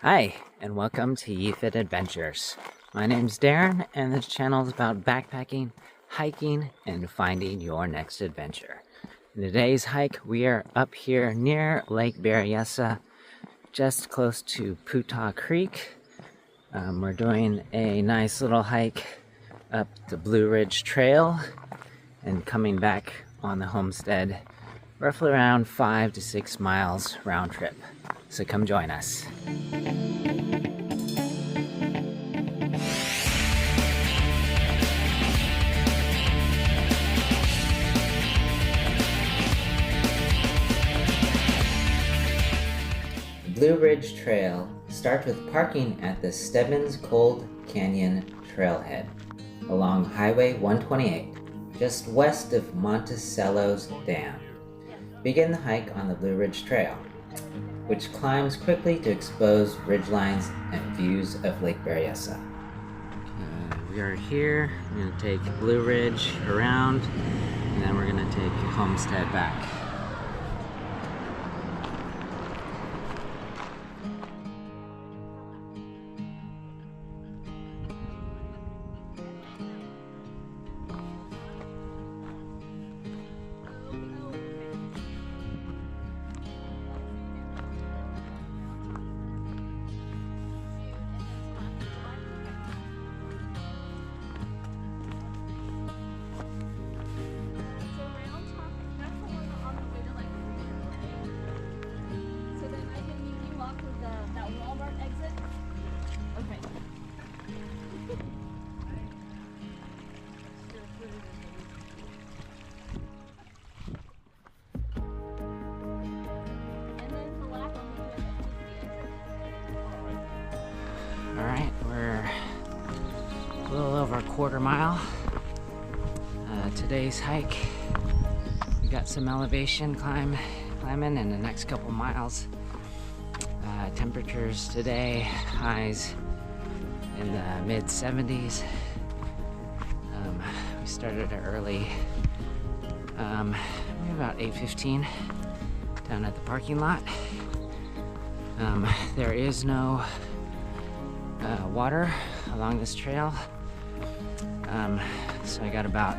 Hi, and welcome to YeeFit Adventures. My name's Darren, and this channel is about backpacking, hiking, and finding your next adventure. In today's hike, we are up here near Lake Berryessa, just close to Putah Creek. We're doing a nice little hike up the Blue Ridge Trail and coming back on the Homestead, roughly around 5 to 6 miles round trip. So come join us. The Blue Ridge Trail starts with parking at the Stebbins Cold Canyon Trailhead along Highway 128, just west of Monticello's Dam. Begin the hike on the Blue Ridge Trail, which climbs quickly to expose ridgelines and views of Lake Berryessa. We are here. We're going to take Blue Ridge around, and then we're going to take Homestead back. Alright, we're a little over a quarter mile. Today's hike, we got some elevation climbing in the next couple miles. Temperatures today, highs in the mid 70s. We started early, maybe about 8:15 down at the parking lot. There is no water along this trail, so I got about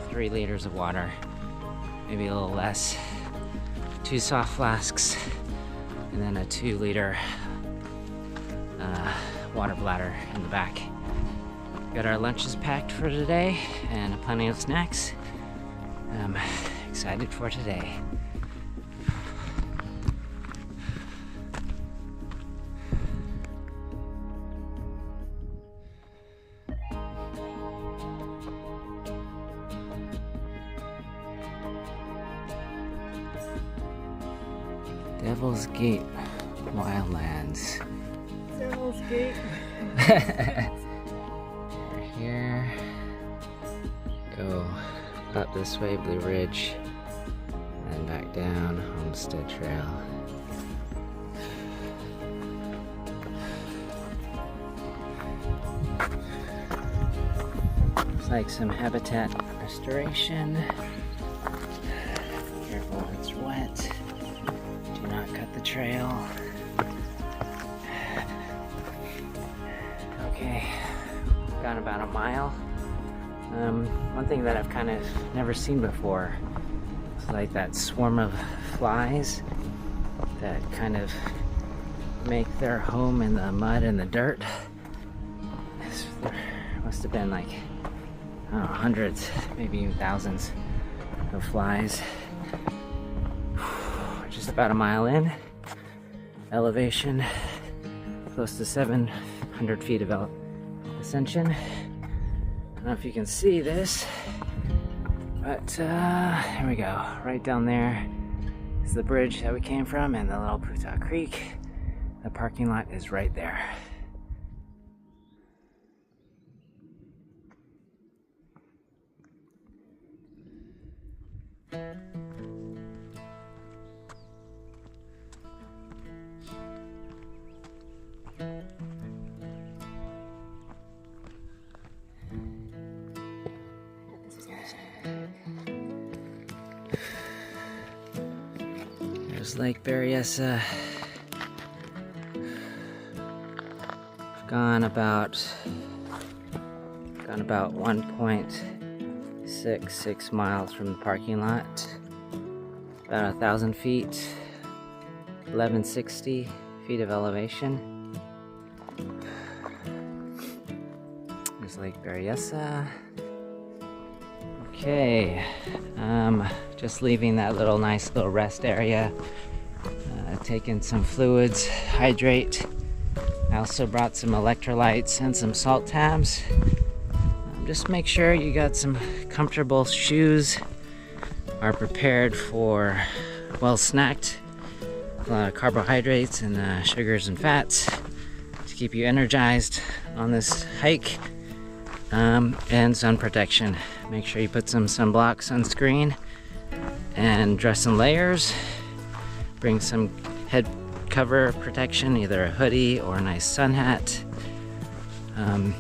3 liters of water, maybe a little less, 2 soft flasks, and then a 2-liter water bladder in the back. Got our lunches packed for today and plenty of snacks. I'm excited for today. Devil's Gate Wildlands. Devil's Gate. We're here. Go up this way, Blue Ridge, and back down Homestead Trail. Looks like some habitat restoration. Careful, it's wet. Do not cut the trail. Okay, we've gone about a mile. One thing that I've kind of never seen before is like that swarm of flies that kind of make their home in the mud and the dirt. There must have been like, I don't know, hundreds, maybe even thousands of flies. Just about a mile in, elevation close to 700 feet of ascension. I don't know if you can see this, but here we go. Right down there is the bridge that we came from and the little Putah Creek. The parking lot is right there. There's Lake Berryessa. I've gone about 1.66 miles from the parking lot. About 1,000 feet, 1160 feet of elevation. There's Lake Berryessa. Okay, just leaving that nice little rest area, taking some fluids, hydrate. I also brought some electrolytes and some salt tabs. Just make sure you got some comfortable shoes, are prepared for well snacked, a lot of carbohydrates and sugars and fats to keep you energized on this hike, and sun protection. Make sure you put some sunblock, sunscreen, and dress in layers. Bring some head cover protection, either a hoodie or a nice sun hat. And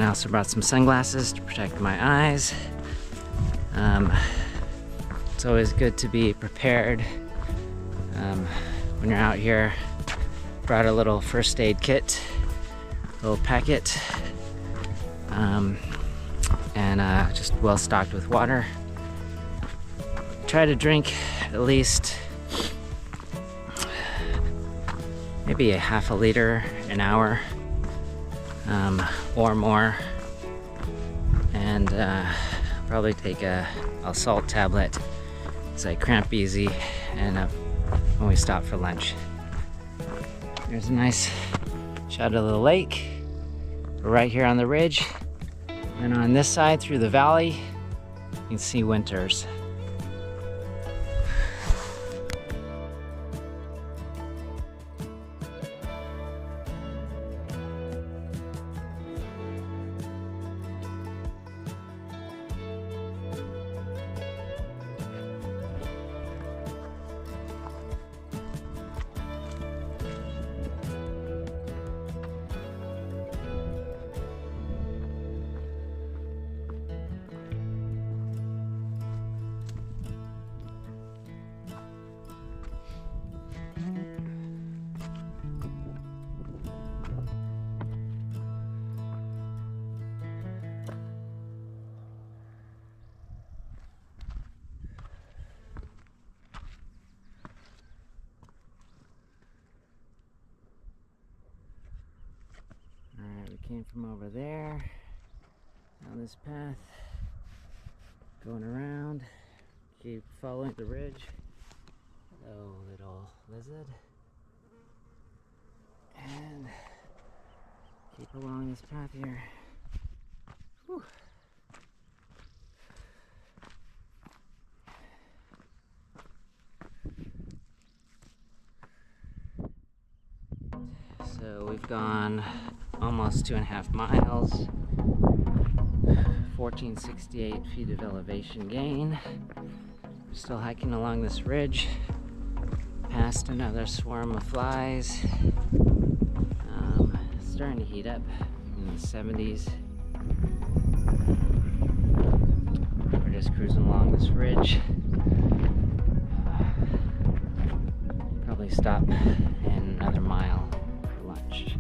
I also brought some sunglasses to protect my eyes. It's always good to be prepared when you're out here. Brought a little first aid kit, a little packet, and just well stocked with water. Try to drink at least maybe a half a liter an hour, or more, and probably take a salt tablet as I cramp easy and when we stop for lunch. There's a nice shot of the lake. We're right here on the ridge, and on this side through the valley you can see winters. We came from over there, down this path, going around, keep following the ridge. Hello, little lizard. And keep along this path here. Whew. So we've gone almost 2.5 miles, 1468 feet of elevation gain. We're still hiking along this ridge, past another swarm of flies. Starting to heat up in the 70s. We're just cruising along this ridge. Probably stop in another mile for lunch.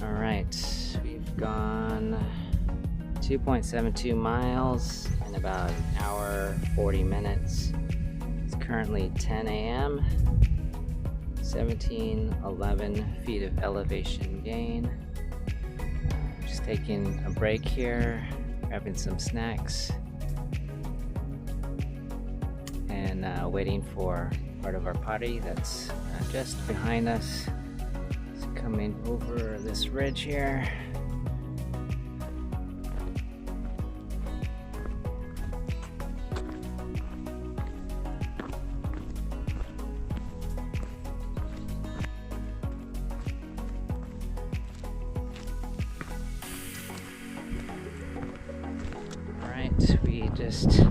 All right, we've gone 2.72 miles in about an hour, 40 minutes. It's currently 10 a.m. 1711 feet of elevation gain. Just taking a break here, grabbing some snacks, and waiting for part of our party that's just behind us. It's coming over this ridge here. We just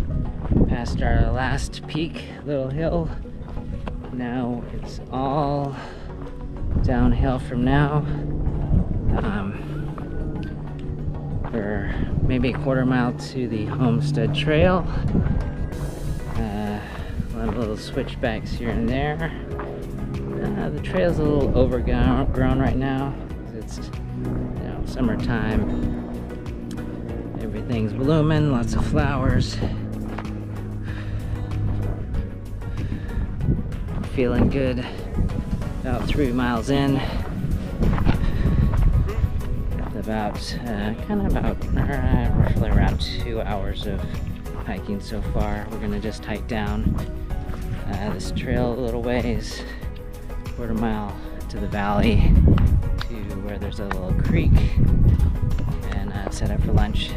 passed our last peak, little hill. Now it's all downhill from now. We're maybe a quarter mile to the Homestead Trail. A lot of little switchbacks here and there. The trail's a little overgrown right now. It's, you know, summertime. Everything's blooming, lots of flowers. Feeling good. About 3 miles in. About roughly around 2 hours of hiking so far. We're gonna just hike down this trail a little ways, quarter mile to the valley to where there's a little creek, and set up for lunch.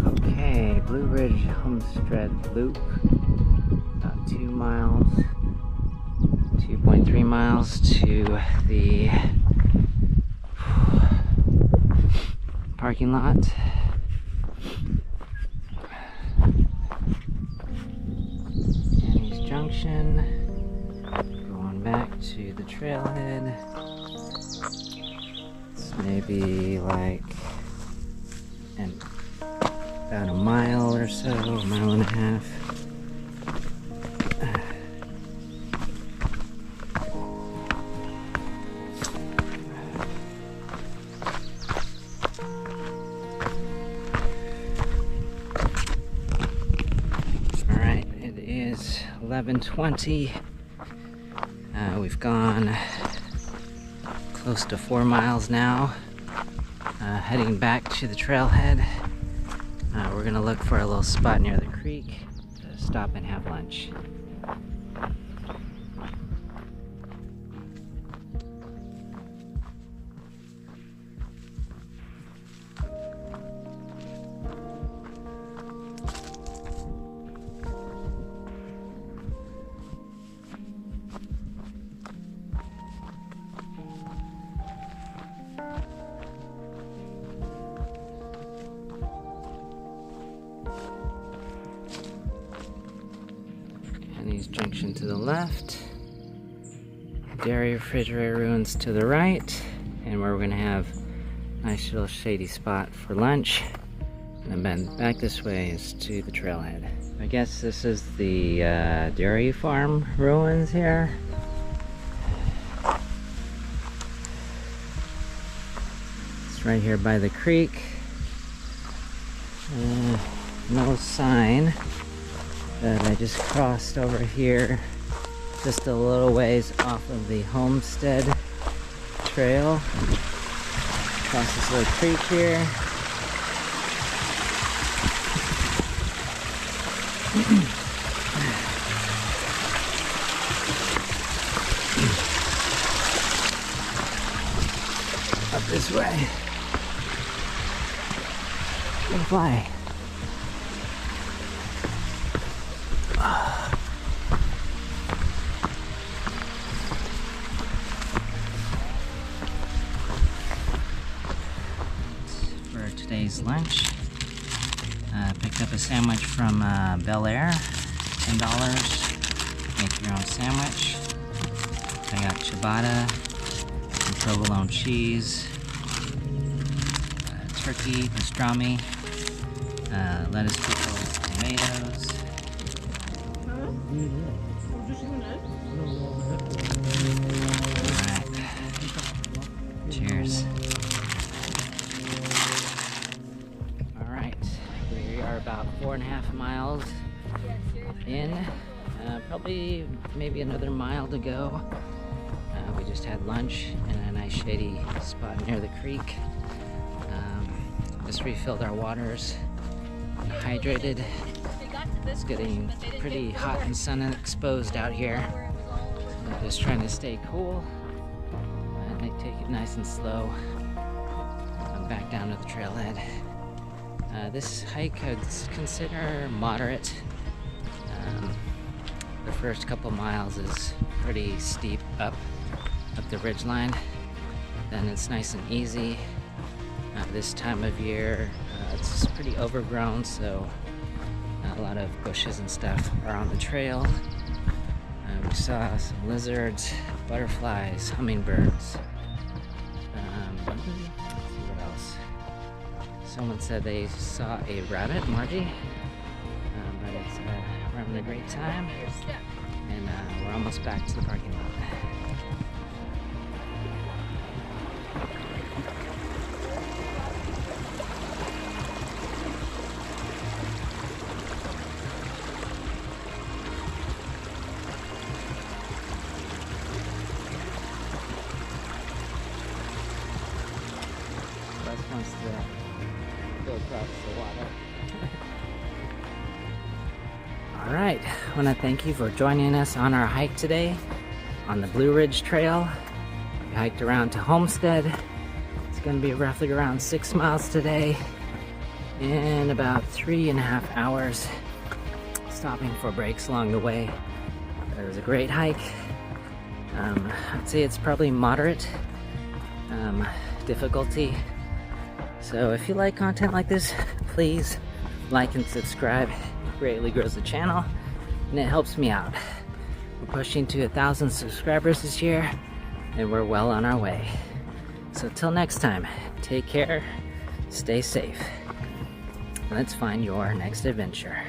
Okay, Blue Ridge Homestead Loop, about 2 miles. 2.3 miles to the parking lot. Annie's Junction. Going back to the trailhead. It's maybe like about a mile or so, a mile and a half. Alright, it is 11:20. We've gone close to 4 miles now. Heading back to the trailhead. We're gonna look for a little spot near the creek to stop and have lunch. Annie's Junction to the left, dairy refrigerator ruins to the right, and we're gonna have a nice little shady spot for lunch. And then back this way is to the trailhead. I guess this is the dairy farm ruins here. It's right here by the creek. No sign. But I just crossed over here just a little ways off of the Homestead Trail. Across this little creek here. Up this way. Gonna fly. For today's lunch, picked up a sandwich from Bel Air, $10. Make your own sandwich. I got ciabatta, some provolone cheese, turkey, pastrami, lettuce, pickles, tomatoes. Alright. Cheers. Alright. We are about 4.5 miles in. Probably maybe another mile to go. We just had lunch in a nice shady spot near the creek. Just refilled our waters and hydrated. It's getting pretty hot and sun exposed out here. So just trying to stay cool and take it nice and slow. I'm back down to the trailhead. This hike I'd consider moderate. The first couple miles is pretty steep up the ridgeline. Then it's nice and easy. This time of year, it's pretty overgrown, so a lot of bushes and stuff are on the trail. We saw some lizards, butterflies, hummingbirds. Let's see what else. Someone said they saw a rabbit, Margie. But it's we're having a great time, and we're almost back to the parking lot. Wants to go across the water. All right, I want to thank you for joining us on our hike today on the Blue Ridge Trail. We hiked around to Homestead. It's going to be roughly around 6 miles today and about 3.5 hours, stopping for breaks along the way. It was a great hike. I'd say it's probably moderate difficulty. So if you like content like this, please like and subscribe. It greatly grows the channel and it helps me out. We're pushing to 1,000 subscribers this year and we're well on our way. So till next time, take care, stay safe. Let's find your next adventure.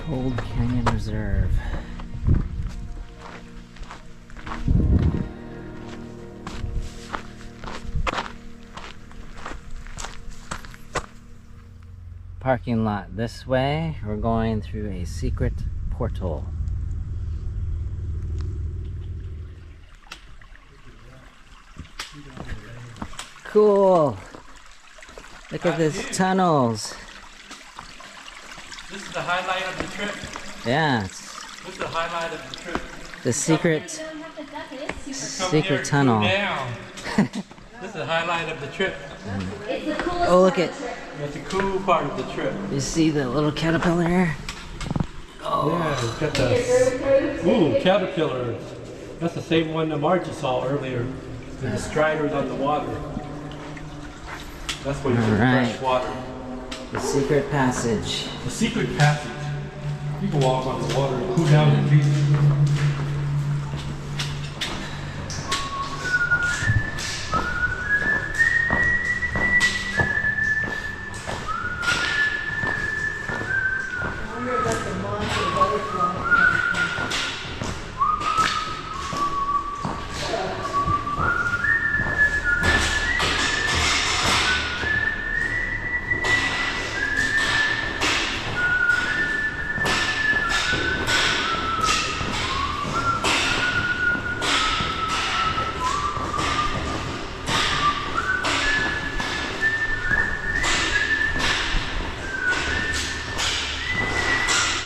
Cold Canyon Reserve. Parking lot this way. We're going through a secret portal. Cool. Look at these tunnels. This is the highlight of the trip. Yeah. This is the highlight of the trip. The secret tunnel. This is the highlight of the trip. Oh, look at. That's a cool part of the trip. You see the little caterpillar here? Oh. Yeah, it's got the caterpillar. That's the same one that Margie saw earlier. With the striders on the water. That's what you get fresh water. The secret passage. The secret passage. You can walk on the water and cool down your feet. I wonder about the monster butterfly.